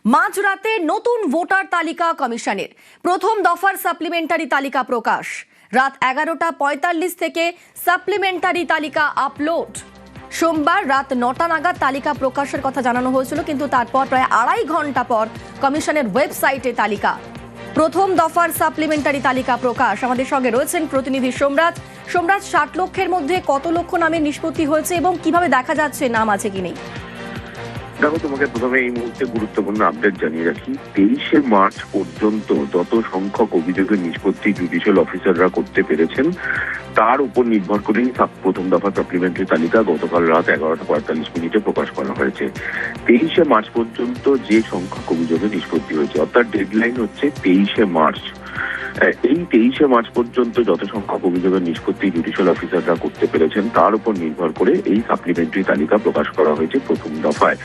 মাঝরাতে নতুন ভোটার তালিকা কমিশনের প্রথম দফার সাপ্লিমেন্টারি তালিকা প্রকাশ। রাত 11টা 45 থেকে সাপ্লিমেন্টারি তালিকা আপলোড। সোমবার রাত 9টা নাগাদ তালিকা প্রকাশের কথা জানানো হয়েছিল, কিন্তু তারপর প্রায় 2.5 ঘন্টা পর কমিশনের ওয়েবসাইটে তালিকা প্রথম দফার সাপ্লিমেন্টারি তালিকা প্রকাশ। আমাদের সঙ্গে রয়েছেন প্রতিনিধি সোমরাজ। 60 লক্ষের মধ্যে কত লক্ষ নামের নিষ্পত্তি হয়েছে এবং কিভাবে দেখা যাচ্ছে নাম আছে কি নেই? দেখো, তোমাকে প্রথমে এই মুহূর্তে গুরুত্বপূর্ণ আপডেট জানিয়ে রাখি। 23শে মার্চ পর্যন্ত যত সংখ্যক অভিযোগের নিষ্পত্তি জুডিশিয়াল অফিসাররা করতে পেরেছেন তার উপর নির্ভর করেই প্রথম দফা সাপ্লিমেন্টারি তালিকা গতকাল রাত 11টা 45 প্রকাশ করা হয়েছে। 23শে মার্চ পর্যন্ত যে সংখ্যক অভিযোগের নিষ্পত্তি হয়েছে, অর্থাৎ ডেডলাইন হচ্ছে 23শে মার্চ। এই 23শে মার্চ পর্যন্ত যত সংখ্যক অভিযোগের নিষ্পত্তি জুডিশিয়াল অফিসাররা করতে পেরেছেন তার উপর নির্ভর করে এই সাপ্লিমেন্টারি তালিকা প্রকাশ করা হয়েছে প্রথম দফায়।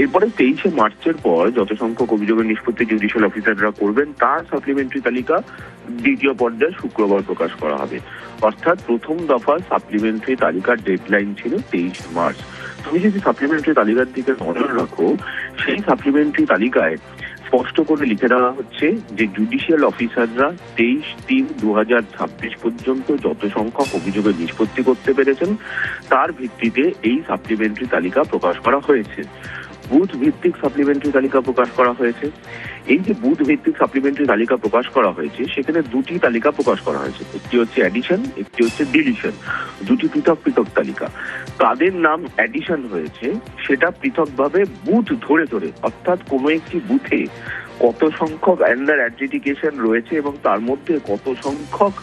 এরপরে 23শে মার্চের পর যত সংখ্যক অভিযোগের নিষ্পত্তি জুডিশিয়াল অফিসাররা করবেন তার সাপ্লিমেন্টারি তালিকা দ্বিতীয় পর্যায়ে শুক্রবার প্রকাশ করা হবে। অর্থাৎ প্রথম দফা সাপ্লিমেন্টারি তালিকার ডেডলাইন ছিল 23শে মার্চ। তুমি যদি সাপ্লিমেন্টারি তালিকার দিকে নজর রাখো, সেই সাপ্লিমেন্টারি তালিকায় স্পষ্ট করে লিখে দেওয়া হচ্ছে যে জুডিশিয়াল অফিসাররা 23/3/2026 পর্যন্ত যত সংখ্যক অভিযোগের নিষ্পত্তি করতে পেরেছেন তার ভিত্তিতে এই সাপ্লিমেন্টারি তালিকা প্রকাশ করা হয়েছে। বুথ ভিত্তিক সাপ্লিমেন্টারি তালিকা প্রকাশ করা হয়েছে। এই যে বুথ ভিত্তিক সাপ্লিমেন্টারি তালিকা প্রকাশ করা হয়েছে, সেখানে দুটি তালিকা প্রকাশ করা হয়েছে। একটি হচ্ছে অ্যাডিশন, একটি হচ্ছে ডিলিশন। দুটি পৃথক পৃথক তালিকা। কাদের নাম অ্যাডিশন হয়েছে সেটা পৃথকভাবে বুথ ধরে ধরে, অর্থাৎ কোনো একটি বুথে কত সংখ্যক আন্ডার অ্যাডজুডিকেশন রয়েছে এবং তার মধ্যে কত সংখ্যক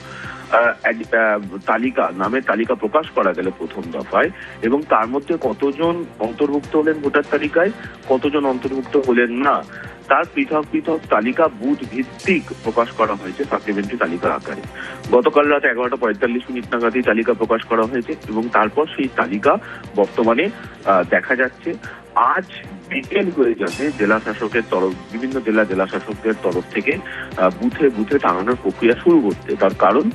তালিকা নামের তালিকা প্রকাশ করা গেল প্রথম দফায়, এবং তার মধ্যে কতজন অন্তর্ভুক্ত হলেন ভোটার তালিকায়, কতজন অন্তর্ভুক্ত হলেন না, তার পৃথক পৃথক তালিকা বুথ ভিত্তিক প্রকাশ করা হয়েছে সাপ্লিমেন্টারি তালিকার আকারে। গতকাল রাত 11টা 45 নাগাদ এই তালিকা প্রকাশ করা হয়েছে এবং তারপর সেই তালিকা বর্তমানে দেখা যাচ্ছে আজ বিকেল হয়ে যাবে জেলা শাসকের তরফ, বিভিন্ন জেলা শাসকদের তরফ থেকে বুথে বুথে টাঙানোর প্রক্রিয়া শুরু করতে। তার কারণ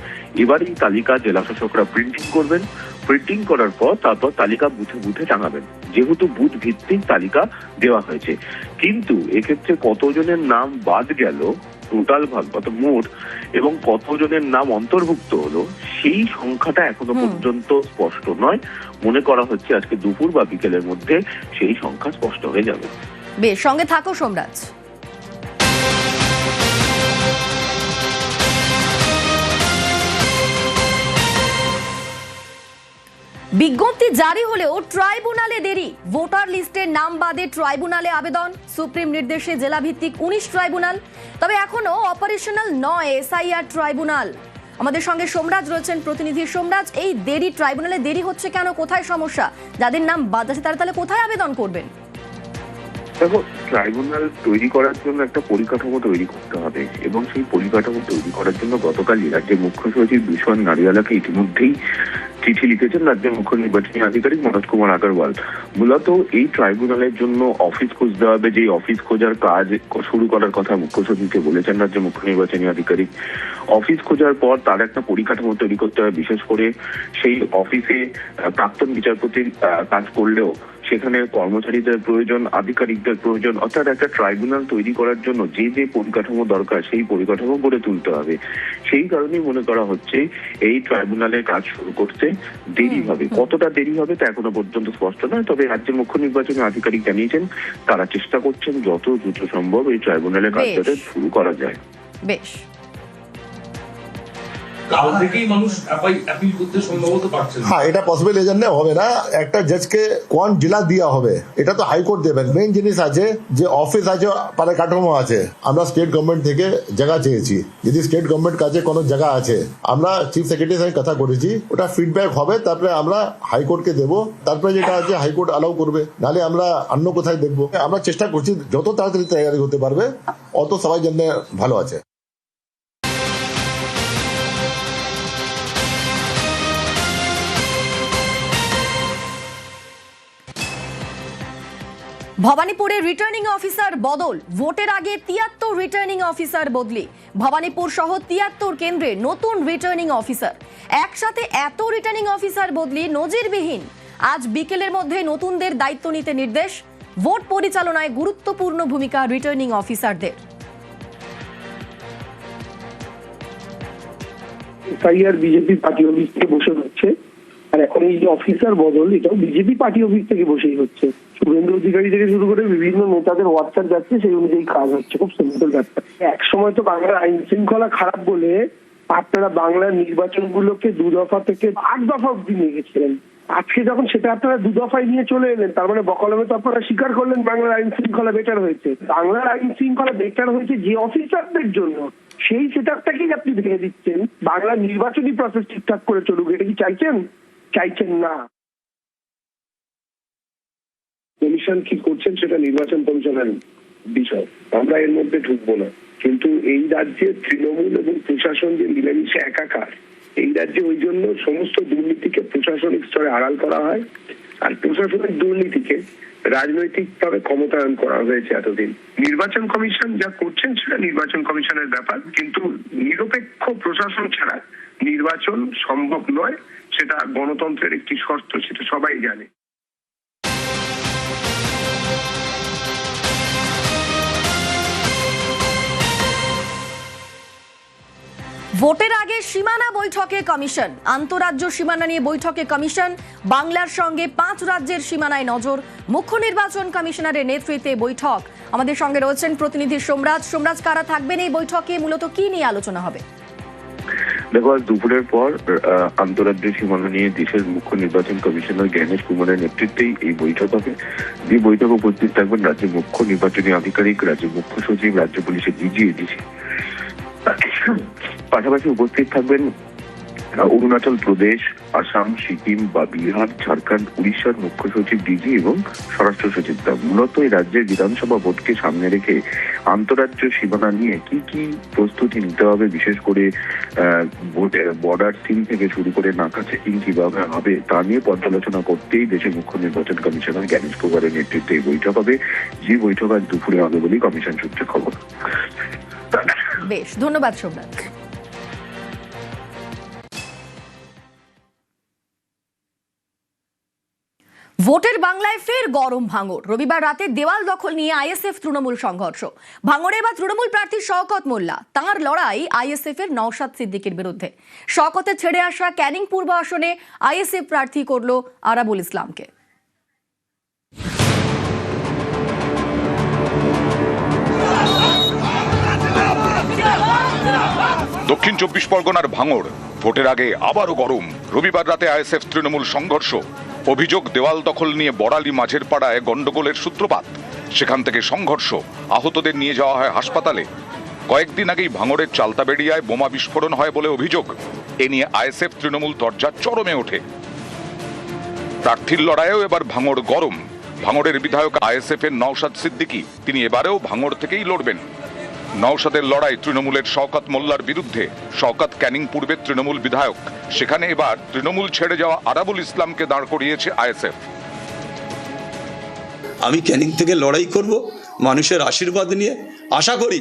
এবার এই তালিকা জেলা শাসকরা প্রিন্টিং করবেন। প্রিন্টিং করার পর তারপর তালিকা বুথে বুথে টাঙাবেন, যেহেতু বুথ ভিত্তিক তালিকা দেওয়া হয়েছে। কিন্তু এক্ষেত্রে কতজনের নাম বাদ গেল টোটাল ভাগ কত মোট এবং কতজনের নাম অন্তর্ভুক্ত হলো সেই সংখ্যাটা এখনো পর্যন্ত স্পষ্ট নয়। মনে করা হচ্ছে আজকে দুপুর বা বিকেলের মধ্যে সেই সংখ্যা স্পষ্ট হয়ে যাবে। বেশ, সঙ্গে থাকো সোমরাজ। বিজ্ঞপ্তি জারি হলেও ট্রাইব্যুনালে দেরি। ভোটার লিস্টের নাম বাদে ট্রাইব্যুনালে আবেদন। সুপ্রিম নির্দেশে জেলা ভিত্তিক 19 ট্রাইব্যুনাল, তবে এখনো অপারেশনাল নয় এসআইআর ট্রাইব্যুনাল। আমাদের সঙ্গে সোমরাজ রয়েছেন প্রতিনিধি। সোমরাজ, এই দেরি, ট্রাইব্যুনালে দেরি হচ্ছে কেন? কোথায় সমস্যা? যাদের নাম বাদ আছে তারা তাহলে কোথায় আবেদন করবেন? দেখো, ট্রাইব্যুনাল তৈরি করার জন্য একটা পরিকাঠামো তৈরি করতে হবে এবং সেই পরিকাঠামো তৈরি করার জন্য গতকালই রাজ্যের মুখ্য সচিব বিশওয়ান নারিয়ালাকে ইতিমধ্যেই চিঠি লিখেছেন রাজ্যের মুখ্য নির্বাচনী আধিকারিক মনোজ কুমার আগরওয়াল। মূলত এই ট্রাইব্যুনালের জন্য অফিস খুঁজতে হবে, যে অফিস খোঁজার কাজ শুরু করার কথা মুখ্য সচিবকে বলেছেন রাজ্যের মুখ্য নির্বাচনী আধিকারিক। অফিস খোঁজার পর তার একটা পরিকাঠামো তৈরি করতে হবে। বিশেষ করে সেই অফিসে প্রাক্তন বিচারপতির কাজ করলেও সেখানে কর্মচারীদের প্রয়োজন, আধিকারিকদের প্রয়োজন। অর্থাৎ একটা ট্রাইব্যুনাল তৈরি করার জন্য যে যে পরিকাঠামো দরকার সেই পরিকাঠামো গড়ে তুলতে হবে। সেই কারণেই মনে করা হচ্ছে এই ট্রাইব্যুনালের কাজ শুরু করতে দেরি হবে। কতটা দেরি হবে তা এখনো পর্যন্ত স্পষ্ট নয়, তবে রাজ্যের মুখ্য নির্বাচনী আধিকারিক জানিয়েছেন তারা চেষ্টা করছেন যত দ্রুত সম্ভব এই ট্রাইব্যুনালের কাজ যাতে শুরু করা যায়। বেশ, হ্যাঁ, এটা পসিবল এই জন্য হবে না। একটা জজকে কোন জেলা দেওয়া হবে এটা তো হাইকোর্ট দেবেন। মেইন জিনিস আছে যে অফিস আছে, পরিকাঠামো আছে। আমরা স্টেট গভর্নমেন্ট থেকে জায়গা চেয়েছি। যদি স্টেট গভর্নমেন্ট কাছে কোনো জায়গা আছে, আমরা চিফ সেক্রেটারির সাথে কথা করেছি, ওটা ফিডব্যাক হবে, তারপরে আমরা হাইকোর্টকে দেবো। তারপরে যেটা আছে হাইকোর্ট অ্যালাউ করবে, নাহলে আমরা অন্য কোথায় দেখবো। আমরা চেষ্টা করছি যত তাড়াতাড়ি তৈরি হতে পারবে অত সবাই জন্য ভালো আছে। ভবানীপুরে রিটার্নিং অফিসার বদল। ভোটের আগে 73 রিটার্নিং অফিসার বদলি। ভবানীপুর সহ 73 কেন্দ্রে নতুন রিটার্নিং অফিসার। একসাথে এত রিটার্নিং অফিসার বদলি নজিরবিহীন। আজ বিকেলের মধ্যে নতুনদের দায়িত্ব নিতে নির্দেশ। ভোট পরিচালনায় গুরুত্বপূর্ণ ভূমিকা রিটার্নিং অফিসারদের। এসআইআর বিজেপি পার্টি অফিস থেকে বসে হচ্ছে, আর এখন এই যে অফিসার বদল এটাও বিজেপি পার্টি অফিস থেকে বসেই হচ্ছে। শুভেন্দু অধিকারী থেকে শুরু করে বিভিন্ন নেতাদের হোয়াটসঅ্যাপ যাচ্ছে, সেই অনুযায়ী কাজ হচ্ছে। খুব সিম্পল ব্যাপার। এক সময় তো বাংলার আইন শৃঙ্খলা খারাপ বলে আপনারা বাংলার নির্বাচনগুলোকে 2 দফা থেকে 8 দফা অব্দি নিয়ে গেছিলেন। আজকে যখন সেটা আপনারা 2 দফায় নিয়ে চলে এলেন, তার মানে বকলমে তো আপনারা স্বীকার করলেন বাংলার আইন শৃঙ্খলা বেটার হয়েছে। বাংলার আইন শৃঙ্খলা বেটার হয়েছে যে অফিসারদের জন্য, সেই সেটআপটাকেই আপনি ভেঙে দিচ্ছেন। বাংলার নির্বাচনী প্রসেস ঠিকঠাক করে চলুক, এটা কি চাইছেন? চাইছেন না। কমিশন কি করছেন সেটা নির্বাচন কমিশনের বিষয়, আমরা এর মধ্যে ঢুকবো না। কিন্তু এই রাজ্যে তৃণমূল এবং প্রশাসন যে মিলেমিশে একাকার, এই রাজ্যে ওই জন্য সমস্ত দুর্নীতিকে প্রশাসনিক স্তরে আড়াল করা হয়, আর প্রশাসনিক দুর্নীতিকে রাজনৈতিকভাবে ক্ষমতায়ন করা হয়েছে এতদিন। নির্বাচন কমিশন যা করছেন সেটা নির্বাচন কমিশনের ব্যাপার, কিন্তু নিরপেক্ষ প্রশাসন ছাড়া নির্বাচন সম্ভব নয়। সেটা গণতন্ত্রের একটি শর্ত, সেটা সবাই জানে। ভোটের আগে সীমানা বৈঠকে কমিশন, আন্তঃরাজ্য সীমানা নিয়ে বৈঠকে কমিশন। বাংলার সঙ্গে 5 রাজ্যের সীমানায় নজর, মুখ্য নির্বাচন কমিশনারের নেতৃত্বে বৈঠক। আমাদের সঙ্গে রয়েছেন প্রতিনিধি সোমরাজ। সোমরাজ, কারা থাকবেন এই বৈঠকে, মূলত কি নিয়ে আলোচনা হবে? দেখো, আজ দুপুরের পর আন্তঃরাজ্য সীমানা নিয়ে দেশের মুখ্য নির্বাচন কমিশনার জ্ঞানেশ কুমারের নেতৃত্বেই এই বৈঠক হবে। যে বৈঠকে উপস্থিত থাকবেন রাজ্যের মুখ্য নির্বাচনী আধিকারিক, রাজ্যের মুখ্য সচিব, রাজ্য পুলিশের ডিজি, এডিসি। পাশাপাশি উপস্থিত থাকবেন অরুণাচল প্রদেশ, আসাম, সিকিম বা বিহার, ঝাড়খণ্ড, উড়িষ্যার মুখ্য সচিব, ডিজি এবং স্বরাষ্ট্র সচিবরা। মূলত এই রাজ্যের বিধানসভা ভোটকে সামনে রেখে আন্তঃরাজ্য সীমানা নিয়ে কি কি প্রস্তুতি নিতে হবে, বিশেষ করে বর্ডার সিম থেকে শুরু করে নাকা চেকিং কিভাবে হবে, তা নিয়ে পর্যালোচনা করতেই দেশের মুখ্য নির্বাচন কমিশনার জ্ঞানেশ কুমারের নেতৃত্বে এই বৈঠক হবে। যে বৈঠক আজ দুপুরে হবে বলেই কমিশন সূত্রে খবর। বেশ, ধন্যবাদ সোমরাজ। ভোটের বাংলায় ফের গরম ভাঙড়। রবিবার রাতে দেওয়াল দখল নিয়ে আইএসএফ তৃণমূল সংঘর্ষ। ভাঙড়ে এবার তৃণমূল প্রার্থী শওকত মোল্লা, তাঁর লড়াই আইএসএফ এর নওশাদ সিদ্দিকীর বিরুদ্ধে। শওকতের ছেড়ে আসা ক্যানিং পূর্ব আসনে আইএসএফ প্রার্থী করল আরাবুল ইসলামকে। দক্ষিণ 24 পরগনার ভাঙড় ভোটের আগে আবারও গরম। রবিবার রাতে আইএসএফ তৃণমূল সংঘর্ষ। অভিযোগ দেওয়াল দখল নিয়ে বড়ালি মাঝের পাড়ায় গন্ডগোলের সূত্রপাত, সেখান থেকে সংঘর্ষ, আহতদের নিয়ে যাওয়া হয় হাসপাতালে। কয়েকদিন আগেই ভাঙড়ের চালতাবেড়িয়ায় বোমা বিস্ফোরণ হয় বলে অভিযোগ। এ নিয়ে আইএসএফ তৃণমূল তরজা চরমে ওঠে। প্রার্থীর লড়াইয়েও এবার ভাঙড় গরম। ভাঙড়ের বিধায়ক আইএসএফ এর নওশাদ সিদ্দিকী, তিনি এবারেও ভাঙড় থেকেই লড়বেন। নওশাদের লড়াই তৃণমূলের শওকত মোল্লার বিরুদ্ধে। শওকত ক্যানিং পূর্বের তৃণমূল বিধায়ক, সেখানে এবার তৃণমূল ছেড়ে যাওয়া আরাবুল ইসলামকে দাঁড় করিয়েছে আইএসএফ। আমি ক্যানিং থেকে লড়াই করব মানুষের আশীর্বাদ নিয়ে। আশা করি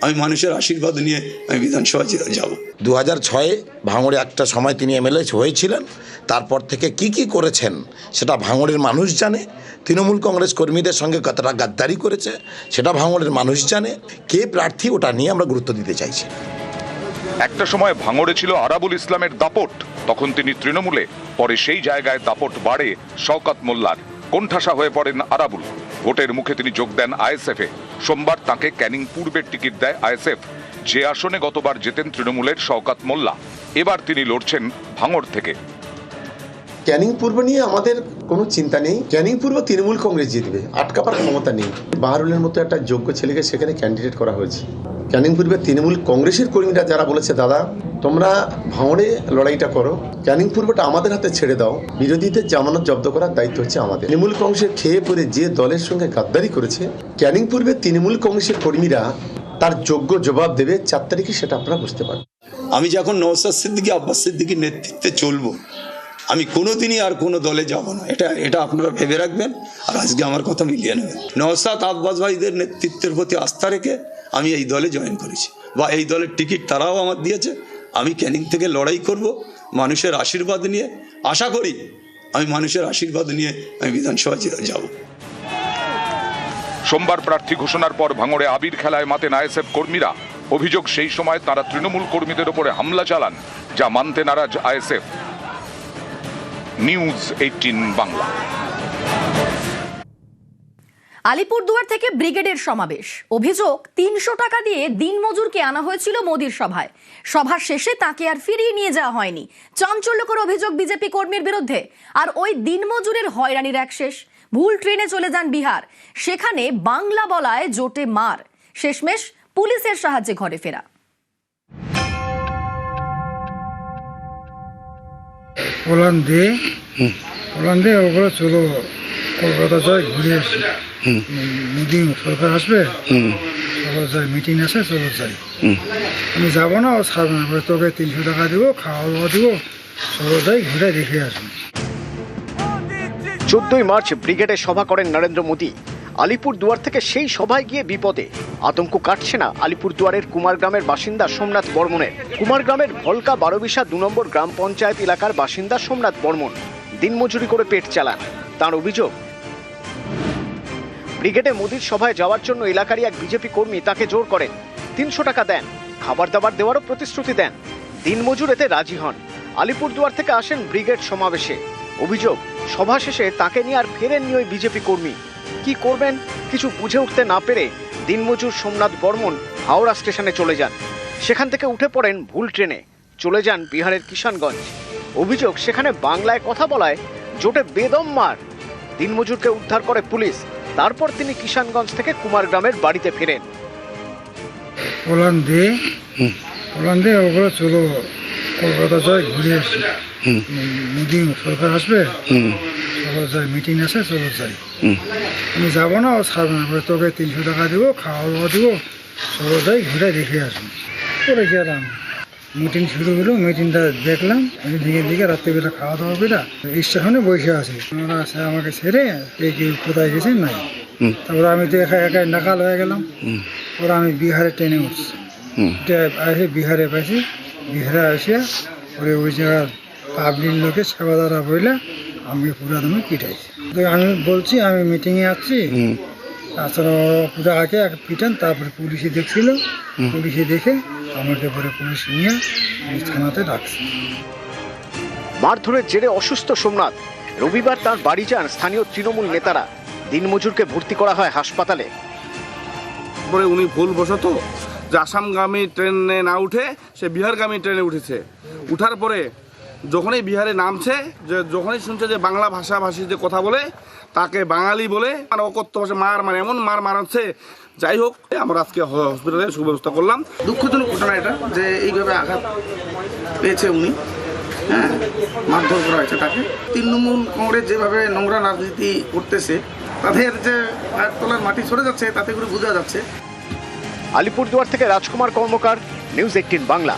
আমি মানুষের আশীর্বাদ নিয়ে আমি বিধানসভায় যাব। 2006-এ ভাঙড়ে একটা সময় তিনি এমএলএ হয়েছিলেন। তারপর থেকে কি করেছেন সেটা ভাঙড়ের মানুষ জানে। তৃণমূল কংগ্রেস কর্মীদের সঙ্গে কতটা গাদ্দারি করেছে সেটা ভাঙড়ের মানুষ জানে। কে প্রার্থী ওটা নিয়ে আমরা গুরুত্ব দিতে চাইছি। একটা সময় ভাঙড়ে ছিল আরাবুল ইসলামের দাপট, তখন তিনি তৃণমূলে। পরে সেই জায়গায় দাপট বাড়ে শওকত মোল্লার। কোণঠাসা হয়ে পড়েন আরাবুল। ভোটের মুখে তিনি যোগ দেন আইএসএফে। সোমবার তাকে ক্যানিং পূর্বের টিকিট দেয় আইএসএফ, যে আসনে গতবার জেতেন তৃণমূলের শওকত মোল্লা। এবার তিনি লড়ছেন ভাঙড় থেকে। ক্যানিং পূর্ব নিয়ে আমাদের কোনো চিন্তা নেই। ক্যানিং পূর্ব তৃণমূল কংগ্রেস জিতবে, আটকাবার ক্ষমতা নেই। বাহারুলের মতো একটা যোগ্য ছেলেকে সেখানে ক্যান্ডিডেট করা হয়েছে। ক্যানিং পূর্বে তৃণমূল কংগ্রেসের কর্মীরা যারা বলেছে দাদা তোমরা ভাঙড়ে লড়াইটা করো, ক্যানিং পূর্বটা আমাদের হাতে ছেড়ে দাও, বিরোধীদের জামানত জব্দ করার দায়িত্ব হচ্ছে আমাদের। তৃণমূল কংগ্রেসের খেয়ে পড়ে যে দলের সঙ্গে গাদ্দারি করেছে, ক্যানিং পূর্বে তৃণমূল কংগ্রেসের কর্মীরা তার যোগ্য জবাব দেবে 4 তারিখে, সেটা আপনারা বুঝতে পারেন। আমি যখন নওশাদ সিদ্দিকী, আব্বাস সিদ্দিকীর নেতৃত্বে চলবো, আমি কোনোদিনই আর কোনো দলে যাব না। এটা আপনারা ভেবে রাখবেন, আর আজকে আমার কথা মিলিয়ে নেবেন। নওশাদ আব্বাস ভাইদের নেতৃত্বের প্রতি আস্থা রেখে আমি এই দলে জয়েন করেছি, বা এই দলের টিকিট তারাও আমার দিয়েছে। আমি ক্যানিং থেকে লড়াই করব মানুষের আশীর্বাদ নিয়ে। আশা করি আমি মানুষের আশীর্বাদ নিয়ে আমি বিধানসভায় যাব। সোমবার প্রার্থী ঘোষণার পর ভাঙড়ে আবির খেলায় মাতেন আইএসএফ কর্মীরা। অভিযোগ, সেই সময় তারা তৃণমূল কর্মীদের ওপরে হামলা চালান, যা মানতে নারাজ আইএসএফ। নিউজ 18 বাংলা। আলিপুরদুয়ার থেকে ব্রিগেডের সমাবেশ। অভিযোগ, 300 টাকা দিয়ে দিনমজুরকে আনা হয়েছিল মোদির সভায়। সভা শেষে তাকে আর ফিরিয়ে নিয়ে যাওয়া হয়নি। চাঞ্চল্যকর অভিযোগ বিজেপি কর্মীর বিরুদ্ধে। আর ওই দিনমজুরের হয়রানির এক শেষ। ভুল ট্রেনে চলে যান বিহার, সেখানে বাংলা বলায় জোটে মার। শেষমেশ পুলিশের সাহায্যে ঘরে ফেরা। পোল্যান্ডে ওগুলো চলো কলকাতা যাই, ঘুরে আসি। মোদী সরকার আসবে, চলো যাই, মিটিং আছে, চলো যাই। আমি যাবো না, ও ছাড়বে না, তোকে 300 টাকা দেবো, খাওয়া দাওয়া দেবো, চলো যাই, ঘুরে দেখে আসবো। 14ই মার্চ ব্রিগেডে সভা করেন নরেন্দ্র মোদী। আলিপুরদুয়ার থেকে সেই সভায় গিয়ে বিপদে। আতঙ্ক কাটছে না আলিপুরদুয়ারের কুমারগ্রামের বাসিন্দা সোমনাথ বর্মনের। কুমারগ্রামের ভলকা 12 2 নম্বর গ্রাম পঞ্চায়েত এলাকার বাসিন্দা সোমনাথ বর্মন দিনমজুরি করে পেট চালান। তার অভিযোগ, ব্রিগেডে মোদীর সভায় যাওয়ার জন্য এলাকারই এক বিজেপি কর্মী তাকে জোর করেন। 300 টাকা দেন, খাবার দাবার দেওয়ারও প্রতিশ্রুতি দেন। দিনমজুর এতে রাজি হন। আলিপুরদুয়ার থেকে আসেন ব্রিগেড সমাবেশে। অভিযোগ, সভা শেষে তাকে নিয়ে আর ফেরেননি ওই বিজেপি কর্মী। কি করবেন কিছু বুঝে উঠতে না পেরে দিনমজুর সোমনাথ বর্মন হাওড়া স্টেশনে চলে যান। সেখান থেকে উঠে পড়েন ভুল ট্রেনে, চলে যান বিহারের কিষানগঞ্জ। অভিযোগ, সেখানে বাংলায় কথা বলায় জোটে বেদম মার। দিনমজুরকে উদ্ধার করে পুলিশ। তারপর তিনি কিষানগঞ্জ থেকে কুমারগ্রামের বাড়িতে ফেরেন। পোল্যান্ডে ওগুলো চলো কলকাতা যাই, ঘুরে আসি। মোদী সরকার আসবে, চলো যাই, মিটিং আছে, চলো যাই। আমি যাবো না, ও ছাড়বে না, তোকে 300 টাকা দেবো, খাওয়া দাওয়া দেবো, চলো যাই, ঘুরে দেখে আসবো। করে গেলাম, মিটিং শুরু হলো, মিটিংটা দেখলাম, দিকে রাত্রিবেলা খাওয়া দাওয়া করে স্টেশনে বসে আছি। ওরা আছে আমাকে ছেড়ে কেউ কোথায় গেছে নাই। তারপরে আমি তো একা নাকাল হয়ে গেলাম। ওরা আমি বিহারে ট্রেনে উঠছি, এসে বিহারে পাইছি। বিহারে আসিয়া পরে ওই জায়গার পাবলিক লোকে সেবা দ্বারা বইলে আমি পুরা দমে পিটাইছি। তো আমি বলছি আমি মিটিংয়ে আসছি, তাছাড়া পুরো আগে পিটান। তারপরে পুলিশে দেখছিল, পুলিশে দেখে আমাকে পরে পুলিশ নিয়ে থানাতে রাখছে। মারধরের জেরে অসুস্থ সোমনাথ। রবিবার তার বাড়ি যান স্থানীয় তৃণমূল নেতারা। দিনমজুরকে ভর্তি করা হয় হাসপাতালে। পরে উনি ভুলবশত যে আসামগামী ট্রেনে না উঠে সে বিহারগামী ট্রেনে উঠেছে। উঠার পরে যখনই বিহারে নামছে, যে যখনই শুনছে যে বাংলা ভাষাভাষী যে কথা বলে তাকে বাঙালি বলে আর অকথ্য ভাষা মানে এমন মারাচ্ছে। যাই হোক, আমরা আজকে হসপিটালে সুব্যবস্থা করলাম। দুঃখজনক ঘটনা এটা, যে এইভাবে আঘাত পেয়েছে উনি, হ্যাঁ, মারধর করা হয়েছে তাকে। তৃণমূল কংগ্রেস যেভাবে নোংরা রাজনীতি করতেছে, তাদের যে তলার মাটি সরে যাচ্ছে, তাতে করে বোঝা যাচ্ছে। আলিপুরদুয়ার থেকে রাজকুমার কর্মকার, নিউজ 18 বাংলা।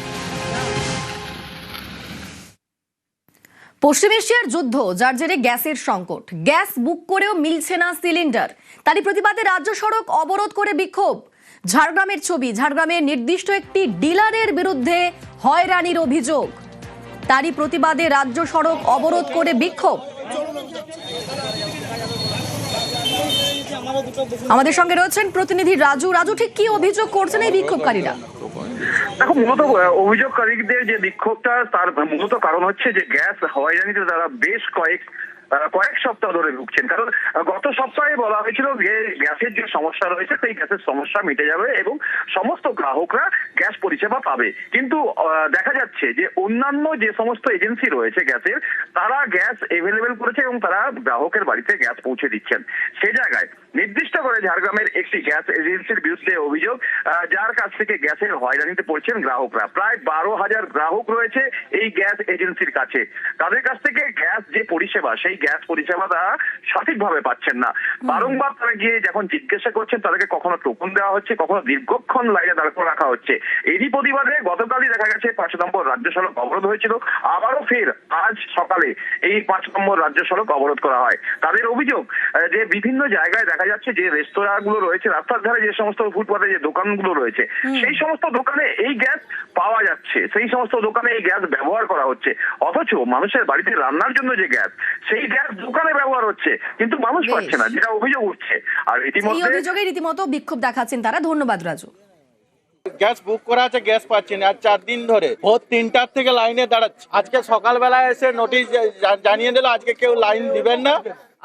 পশ্চিম এশিয়ার যুদ্ধ, যার জেরে গ্যাসের সংকট। গ্যাস বুক করেও মিলছে না সিলিন্ডার। তারই প্রতিবাদে রাজ্য সড়ক অবরোধ করে বিক্ষোভ। ঝাড়গ্রামের ছবি, ঝাড়গ্রামে নির্দিষ্ট একটি ডিলারের বিরুদ্ধে হয়রানির অভিযোগ। তারই প্রতিবাদে রাজ্য সড়ক অবরোধ করে বিক্ষোভ। আমাদের সঙ্গে রয়েছেন প্রতিনিধি রাজু। রাজু, ঠিক কি অভিযোগ করছেন এই বিক্ষোভকারীরা? দেখো, মূলত অভিযোগকারীদের যে বিক্ষোভটা, তার মূলত কারণ হচ্ছে যে গ্যাস হয়রানিতে তারা বেশ কয়েক সপ্তাহ ধরে ভুগছেন। কারণ গত সপ্তাহে বলা হয়েছিল যে গ্যাসের যে সমস্যা রয়েছে সেই গ্যাসের সমস্যা মিটে যাবে এবং সমস্ত গ্রাহকরা গ্যাস পরিষেবা পাবে। কিন্তু দেখা যাচ্ছে যে অন্যান্য যে সমস্ত এজেন্সি রয়েছে গ্যাসের, তারা গ্যাস এভেলেবেল করেছে এবং তারা গ্রাহকের বাড়িতে গ্যাস পৌঁছে দিচ্ছেন। সে জায়গায় নির্দিষ্ট করে ঝাড়গ্রামের একটি গ্যাস এজেন্সির বিরুদ্ধে অভিযোগ, যার কাছ থেকে গ্যাসের হয়রানিতে পড়ছেন গ্রাহকরা। প্রায় 12,000 গ্রাহক রয়েছে এই গ্যাস এজেন্সির কাছে। তাদের কাছ থেকে গ্যাস যে পরিষেবা, সেই গ্যাস পরিষেবা তারা সঠিকভাবে পাচ্ছেন না। বারংবার তারা গিয়ে যখন জিজ্ঞাসা করছেন, তাদেরকে কখনো টোকন দেওয়া হচ্ছে, কখনো দীর্ঘক্ষণ লাইনে দাঁড় করে রাখা হচ্ছে। এরই প্রতিবাদে গতকালই দেখা গেছে 5 নম্বর রাজ্য সড়ক অবরোধ হয়েছিল। আবারও ফের আজ সকালে এই 5 নম্বর রাজ্য সড়ক অবরোধ করা হয়। তাদের অভিযোগ যে বিভিন্ন জায়গায় দেখা দেখা যাচ্ছে যে রেস্তোরাঁগুলো রয়েছে, রাস্তার ধারে যে সমস্ত ফুটপাতে যে দোকানগুলো রয়েছে, সেই সমস্ত দোকানে এই গ্যাস পাওয়া যাচ্ছে, সেই সমস্ত দোকানে এই গ্যাস ব্যবহার করা হচ্ছে। অথচ মানুষের বাড়িতে রান্নার জন্য যে গ্যাস, সেই গ্যাস দোকানে ব্যবহার হচ্ছে, কিন্তু মানুষ পাচ্ছে না, যেটা অভিযোগ উঠছে। আর এই ইতিমধ্যে অভিযোগে রীতিমতো বিক্ষোভ দেখাচ্ছেন তারা। ধন্যবাদ রাজু। গ্যাস বুক করা আছে, গ্যাস পাচ্ছি না। আর 4 দিন ধরে ভোর 3টার থেকে লাইনে দাঁড়াচ্ছে। আজকে সকালবেলা এসে নোটিশ জানিয়ে দিল আজকে কেউ লাইন দিবেন না,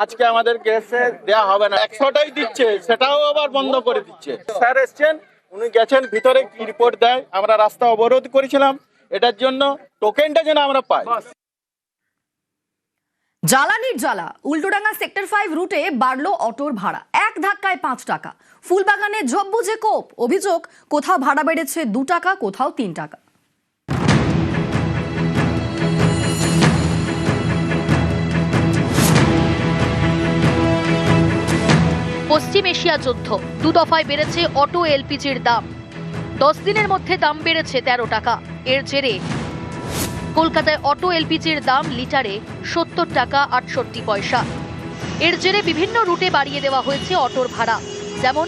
আজকে আমাদের গ্যাস দেওয়া হবে না। 100টাই দিচ্ছে, সেটাও আবার বন্ধ করে দিচ্ছে। স্যার এসছেন, উনি গেছেন ভিতরে, কি রিপোর্ট দেয়। আমরা রাস্তা অবরোধ করেছিলাম এটার জন্য, টোকেনটা যেন আমরা পাই। জ্বালানির জ্বালা, উল্টোডাঙ্গা সেক্টর 5 রুটে বাড়লো অটোর ভাড়া, এক ধাক্কায় 5 টাকা। ফুলবাগানে ঝোপ বুঝে কোপ, অভিযোগ কোথাও ভাড়া বেড়েছে 2 টাকা, কোথাও 3 টাকা। পশ্চিম এশিয়া যুদ্ধ, 2 দফায় বেড়েছে অটো এলপিজির দাম। 10 দিনের মধ্যে দাম বেড়েছে 13 টাকা। এর জেরে কলকাতায় অটো এলপিজির দাম লিটারে 70 টাকা 68 পয়সা। এর জেরে বিভিন্ন রুটে বাড়িয়ে দেওয়া হয়েছে অটোর ভাড়া, যেমন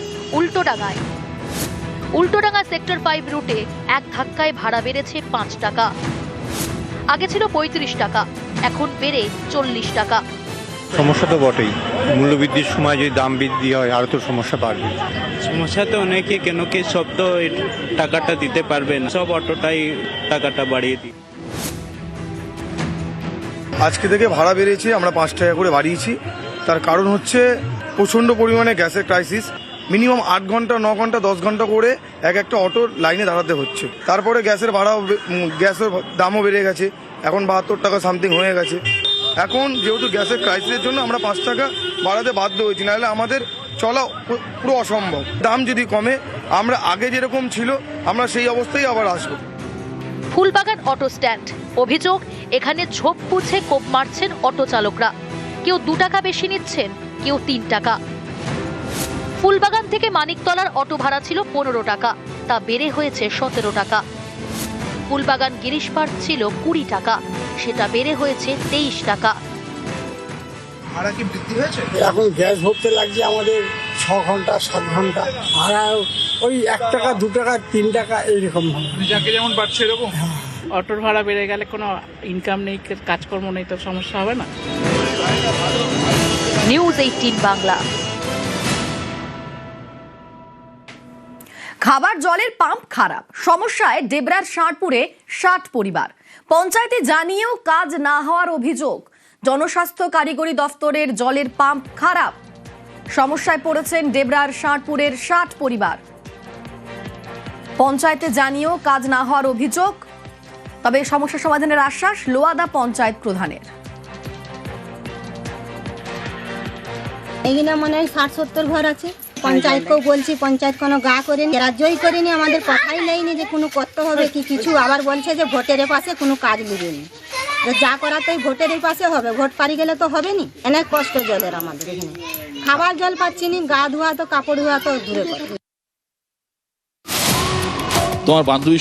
উল্টোডাঙ্গা সেক্টর 5 রুটে এক ধাক্কায় ভাড়া বেড়েছে 5 টাকা। আগে ছিল 35 টাকা, এখন বেড়ে 40 টাকা। সমস্যা তো বটেই, মূল্যবৃদ্ধির সময় যদি দাম বৃদ্ধি হয় আরো তো সমস্যা বাড়বে। সমস্যা তো অনেকে, কেন কি সব তো টাকাটা দিতে পারবে না, সব অটোটাই টাকাটা বাড়িয়ে দিই। আজকে থেকে ভাড়া বেড়েছে, আমরা 5 টাকা করে বাড়িয়েছি। তার কারণ হচ্ছে প্রচণ্ড পরিমাণে গ্যাসের ক্রাইসিস। মিনিমাম 8 ঘন্টা, 9 ঘন্টা, 10 ঘন্টা করে একটা অটোর লাইনে দাঁড়াতে হচ্ছে। তারপরে গ্যাসের ভাড়াও, গ্যাসের দামও বেড়ে গেছে, এখন 72 টাকা সামথিং হয়ে গেছে। এখন যেহেতু গ্যাসের ক্রাইসিসের জন্য আমরা 5 টাকা বাড়াতে বাধ্য হয়েছি, নাহলে আমাদের চলা পুরো অসম্ভব। দাম যদি কমে, আমরা আগে যেরকম ছিল আমরা সেই অবস্থায় আবার আসবো। ফুলবাগান অটো স্ট্যান্ড, অভিযোগ এখানে ঝোপ বুঝে কোপ মারছেন অটো চালকরা। কেউ 2 টাকা বেশি নিচ্ছেন, কেউ 3 টাকা। ফুলবাগান থেকে মানিকতলার অটো ভাড়া ছিল 15 টাকা, তা বেড়ে হয়েছে 17 টাকা। ফুলবাগান গিরিশ পার্ক ছিল 20 টাকা, সেটা বেড়ে হয়েছে 23 টাকা। ভাড়া কি বৃদ্ধি হয়েছে? এখন গ্যাস ভরতে লাগছে আমাদের 6 ঘন্টা 7 ঘন্টা, ভাড়া ওই 1 টাকা 2 টাকা 3 টাকা এইরকম। যাকে যেমন বাড়ছে এরকম। অটোর ভাড়া বেড়ে গেলে কোনো ইনকাম নেই, কাজকর্ম নেই, তো সমস্যা হবে না। নিউজ 18 বাংলা। খাবার জলের পাম্প খারাপ, সমস্যায় ডেবরার ষাঁড়পুরে 60 পরিবার। পঞ্চায়েতে জানিয়েও কাজ না হওয়ার অভিযোগ। জনস্বাস্থ্য কারিগরি দফতরের জলের পাম্প খারাপ, সমস্যায় পড়েছেন ডেবরার ষাঁড়পুরের 60 পরিবার। পঞ্চায়েতে জানিয়েও কাজ না হওয়ার অভিযোগ, তবে সমস্যা সমাধানের আশ্বাস লোয়াদা পঞ্চায়েত প্রধানের। এখানে মনে হয় 60-70 ঘর আছে। পঞ্চায়েতকেও বলছি, পঞ্চায়েত কোনো গা করেনি, রাজ্যই করেনি, আমাদের কথাই নেয়নি যে কোনো করতে হবে কি কিছু। আবার বলছে যে ভোটের পাশে কোনো কাজ নেবেনি, যা করাতেই ভোটের এই পাশে হবে, ভোট পারি গেলে তো হবে নি। অনেক কষ্ট জলের আমাদের এখানে, খাবার জল পাচ্ছি নি, গা ধোয়া তো কাপড় ধোয়া তো দূরে কথা। তোমার বান্ধবী